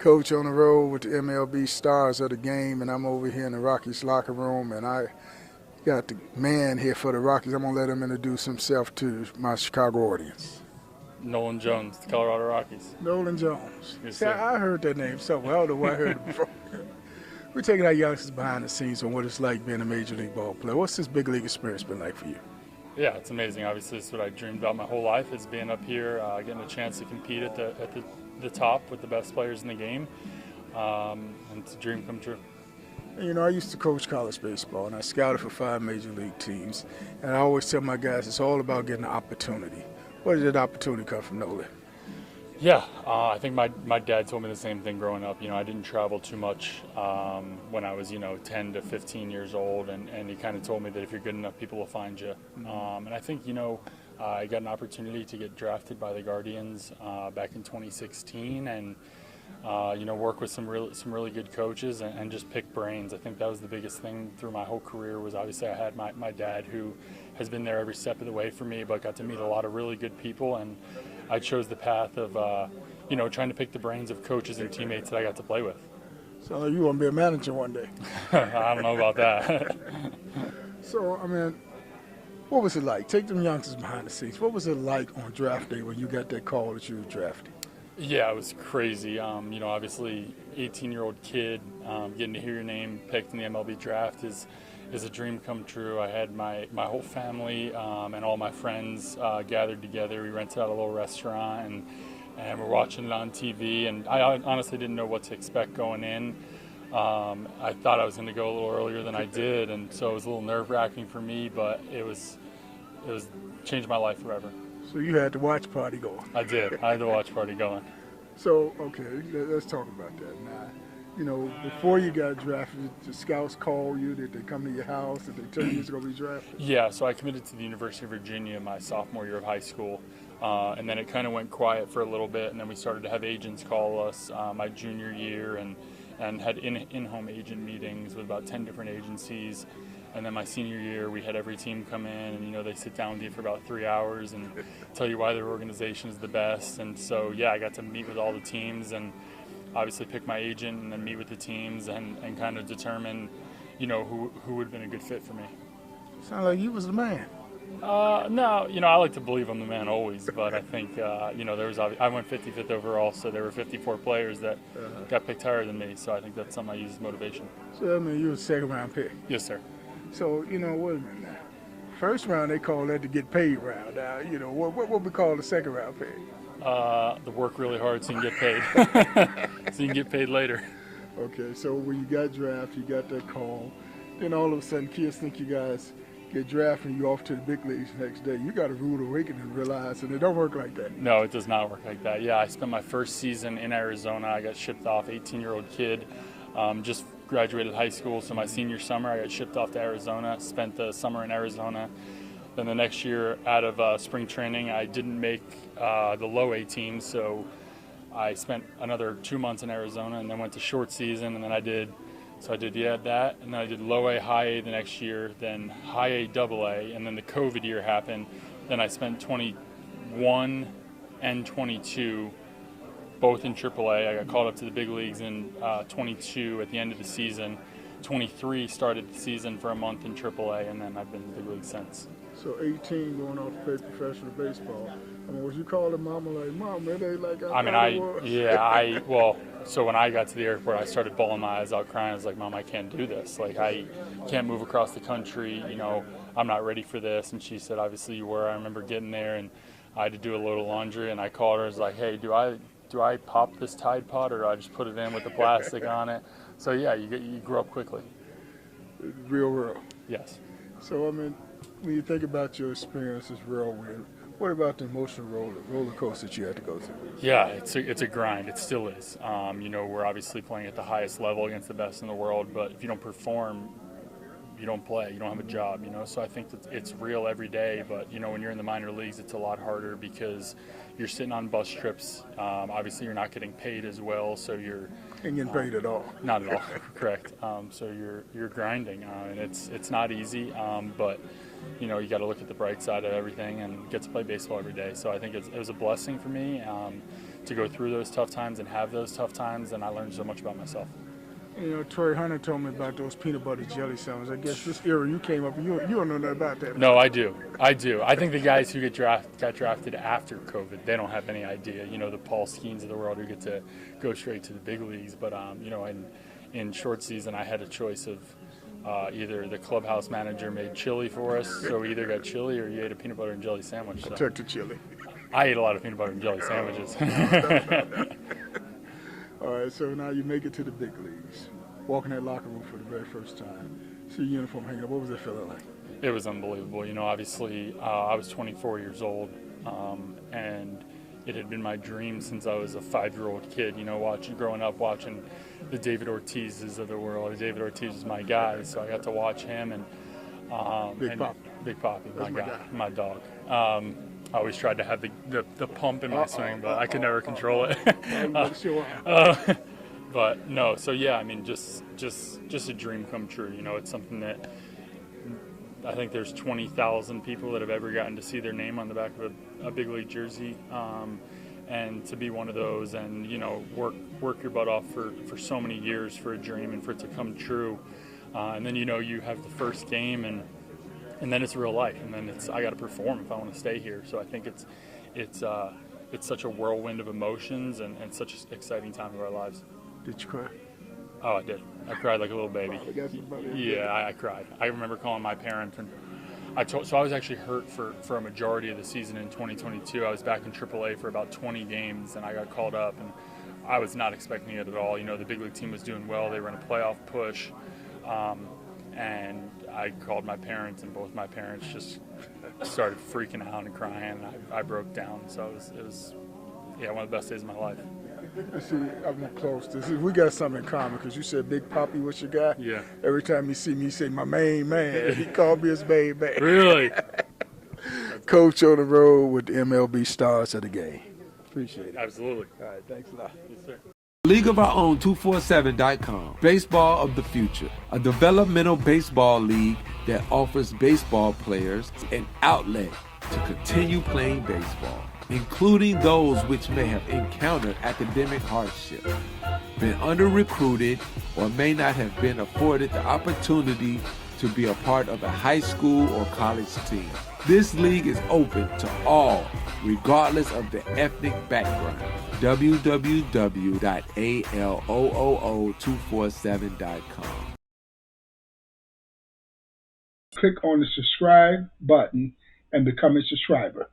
coach on the road with the MLB stars of the game, and I'm over here in the Rockies locker room, and I got the man here for the Rockies. I'm going to let him introduce himself to my Chicago audience. Nolan Jones, the Colorado Rockies. Nolan Jones. Yes, See, sir. I heard that name somewhere. I don't know where I heard it before. We're taking our youngsters behind the scenes on what it's like being a major league ball player. What's this big league experience been like for you? Yeah, it's amazing. Obviously, it's what I dreamed about my whole life, is being up here, getting a chance to compete at the top with the best players in the game, and it's a dream come true. You know, I used to coach college baseball, and I scouted for 5 major league teams. And I always tell my guys it's all about getting an opportunity. Where did that opportunity come from, Nolan? Yeah, I think my dad told me the same thing growing up. You know, I didn't travel too much when I was, 10 to 15 years old, and he kind of told me that if you're good enough, people will find you. And I think, I got an opportunity to get drafted by the Guardians back in 2016, and work with some really good coaches and just pick brains. I think that was the biggest thing through my whole career. Was obviously I had my dad, who has been there every step of the way for me, but got to meet a lot of really good people, and I chose the path of trying to pick the brains of coaches and teammates that I got to play with. So you want to be a manager one day? I don't know about that. So, what was it like? Take them youngsters behind the scenes. What was it like on draft day when you got that call that you were drafted? Yeah, it was crazy. Obviously, 18-year-old kid, getting to hear your name picked in the MLB draft is a dream come true. I had my whole family and all my friends gathered together. We rented out a little restaurant, and we're watching it on TV. And I honestly didn't know what to expect going in. I thought I was going to go a little earlier than I did, and so it was a little nerve-wracking for me. But it was changed my life forever. So you had the watch party going. I did. I had the watch party going. So, okay, let's talk about that. Now, before you got drafted, did the scouts call you? Did they come to your house? Did they tell you you was going to be drafted? Yeah, so I committed to the University of Virginia my sophomore year of high school. And then it kind of went quiet for a little bit, and then we started to have agents call us my junior year and had in-home agent meetings with about 10 different agencies. And then my senior year, we had every team come in, and they sit down with you for about 3 hours and tell you why their organization is the best. And so, yeah, I got to meet with all the teams and obviously pick my agent and then meet with the teams and kind of determine, who would have been a good fit for me. Sound like you was the man. No, I like to believe I'm the man always, but I think, I went 55th overall, so there were 54 players that got picked higher than me, so I think that's something I use as motivation. So, you was a second-round pick. Yes, sir. So, wait a minute now. First round, they call that the get paid round. Now, what we call the second round pick? The work really hard so you can get paid. So you can get paid later. Okay, so when you got drafted, you got that call. Then all of a sudden, kids think you guys get drafted and you off to the big leagues the next day. You got a rude awakening and realize, and it don't work like that. No, it does not work like that. Yeah, I spent my first season in Arizona. I got shipped off, 18-year-old kid, just graduated high school. So my senior summer, I got shipped off to Arizona, spent the summer in Arizona. Then the next year out of spring training, I didn't make the low A team, so I spent another 2 months in Arizona and then went to short season, and then I did that, and then I did low A, high A the next year, then high A, double A, and then the COVID year happened. Then I spent 21 and 22 both in AAA. I got called up to the big leagues in 22 at the end of the season. 23 started the season for a month in AAA, and then I've been in the big league since. So 18 going off to play professional baseball. Was you calling mama like, Mom, it ain't like I was? So when I got to the airport, I started bawling my eyes out crying. I was like, Mom, I can't do this. Like, I can't move across the country. I'm not ready for this. And she said, obviously you were. I remember getting there, and I had to do a load of laundry, and I called her. I was like, hey, do I pop this Tide Pod, or do I just put it in with the plastic on it? So, yeah, you grow up quickly. Real world. Yes. So, when you think about your experience as real world, what about the emotional roller coaster that you had to go through? Yeah, it's a grind. It still is. We're obviously playing at the highest level against the best in the world, but if you don't perform, you don't play. You don't have a job, So I think that it's real every day, but, when you're in the minor leagues, it's a lot harder because you're sitting on bus trips. Obviously, you're not getting paid as well, so you're... Ain't getting paid at all. Not at all, correct. So you're grinding, and it's not easy, but... you got to look at the bright side of everything and get to play baseball every day. So I think it was a blessing for me to go through those tough times and have those tough times, and I learned so much about myself. You know, Troy Hunter told me about those peanut butter jelly sandwiches. I guess this era you came up, you don't know nothing about that. No, I do. I think the guys who got drafted after COVID, they don't have any idea. You know, the Paul Skeens of the world who get to go straight to the big leagues. But you know, in short season, I had a choice of either the clubhouse manager made chili for us, so we either got chili or you ate a peanut butter and jelly sandwich. So I took the chili. I ate a lot of peanut butter and jelly sandwiches. All right, so now you make it to the big leagues. Walking that locker room for the very first time. See your uniform hanging up. What was it feeling like? It was unbelievable. You know, obviously, I was 24 years old, and it had been my dream since I was a 5-year-old kid. You know, growing up watching the David Ortizes of the world. David Ortiz was my guy, so I got to watch him and Big Poppy, my guy, my dog. I always tried to have the pump in my swing, but I could never control it. But no, so yeah, I mean, just a dream come true. You know, it's something that I think there's 20,000 people that have ever gotten to see their name on the back of a big league jersey, and to be one of those, and you know, work your butt off for so many years for a dream and for it to come true, and then you know you have the first game and then it's real life, and then I got to perform if I want to stay here. So I think it's such a whirlwind of emotions and such an exciting time of our lives. Did you cry? Oh, I did. I cried like a little baby. Yeah, I cried. I remember calling my parents, and so I was actually hurt for a majority of the season in 2022. I was back in AAA for about 20 games, and I got called up, and I was not expecting it at all. You know, the big league team was doing well. They were in a playoff push. And I called my parents, and both my parents just started freaking out and crying. And I broke down. So it was one of the best days of my life. See, I'm close to this. We got something in common because you said Big Poppy was your guy. Yeah. Every time you see me, he say my main man. He called me his main man. Really? Coach on the road with the MLB stars of the game. Appreciate it. Absolutely. All right, thanks a lot. Yes, sir. League of Our Own 247.com. Baseball of the Future, a developmental baseball league that offers baseball players an outlet to continue playing baseball, including those which may have encountered academic hardship, been under-recruited, or may not have been afforded the opportunity to be a part of a high school or college team. This league is open to all, regardless of their ethnic background. www.aloo247.com. Click on the subscribe button and become a subscriber.